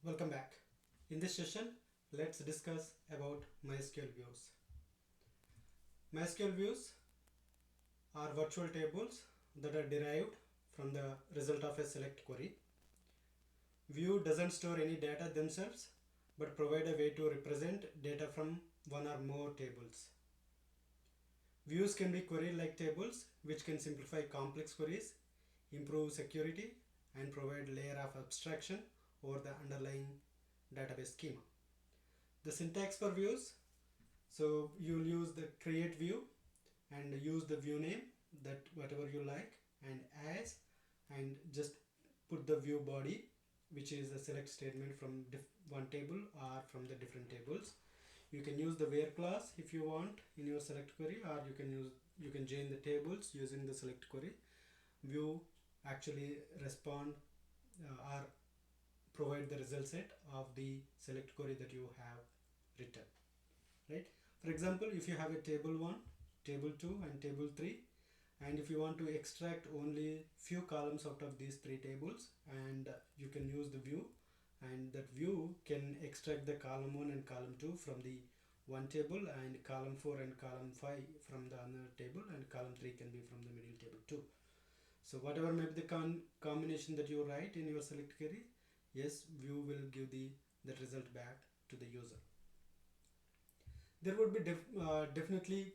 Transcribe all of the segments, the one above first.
Welcome back. In this session, let's discuss about MySQL views. MySQL views are virtual tables that are derived from the result of a select query. View doesn't store any data themselves, but provide a way to represent data from one or more tables. Views can be query-like tables, which can simplify complex queries, improve security, and provide layer of abstraction over the underlying database schema. The syntax for views, so you'll use the create view and use the view name that whatever you like and as, and just put the view body, which is a select statement from one table or from the different tables. You can use the where clause if you want in your select query, or you can join the tables using the select query. View actually respond or provide the result set of the select query that you have written, right? For example, if you have a table 1, table 2 and table 3, and if you want to extract only few columns out of these 3 tables, and you can use the view, and that view can extract the column 1 and column 2 from the one table, and column 4 and column 5 from the other table, and column 3 can be from the middle table too. So whatever may be the combination that you write in your select query, yes, view will give that result back to the user. There would be definitely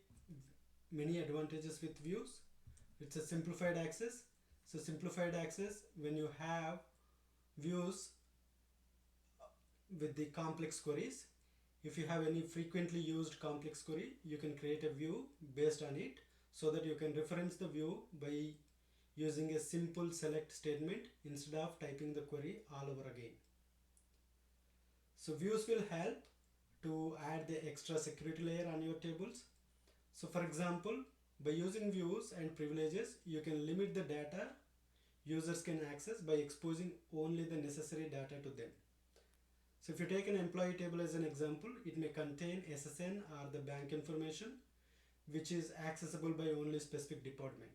many advantages with views. It's a simplified access. So simplified access, when you have views with the complex queries, if you have any frequently used complex query, you can create a view based on it, so that you can reference the view by using a simple select statement instead of typing the query all over again. So views will help to add the extra security layer on your tables. So for example, by using views and privileges, you can limit the data users can access by exposing only the necessary data to them. So if you take an employee table as an example, it may contain SSN or the bank information, which is accessible by only specific department.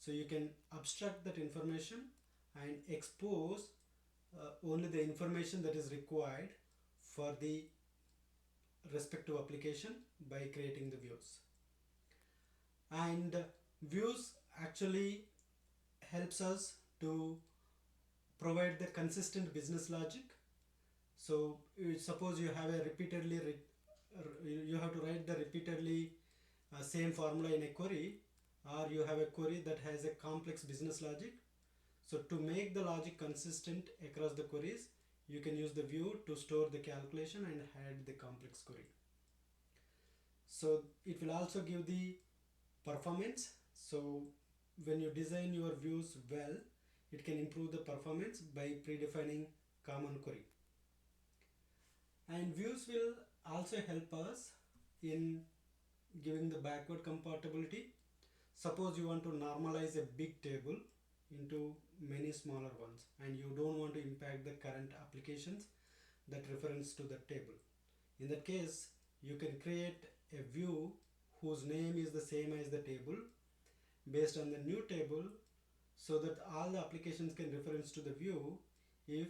So you can abstract that information and expose only the information that is required for the respective application by creating the views. And views actually helps us to provide the consistent business logic. So suppose you have a you have to write the repeatedly same formula in a query, or you have a query that has a complex business logic. So to make the logic consistent across the queries, you can use the view to store the calculation and hide the complex query. So it will also give the performance. So when you design your views well, it can improve the performance by predefining common query. And views will also help us in giving the backward compatibility. Suppose you want to normalize a big table into many smaller ones, and you don't want to impact the current applications that reference to the table. In that case, you can create a view whose name is the same as the table based on the new table, so that all the applications can reference to the view if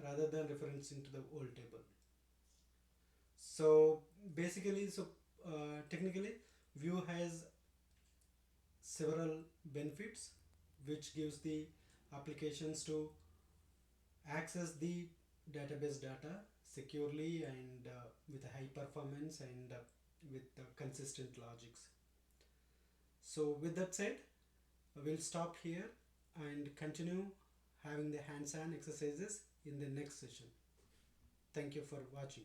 rather than referencing to the old table. So basically, technically, view has several benefits, which gives the applications to access the database data securely and with high performance and with consistent logics. So with that said, we'll stop here and continue having the hands-on exercises in the next session. Thank you for watching.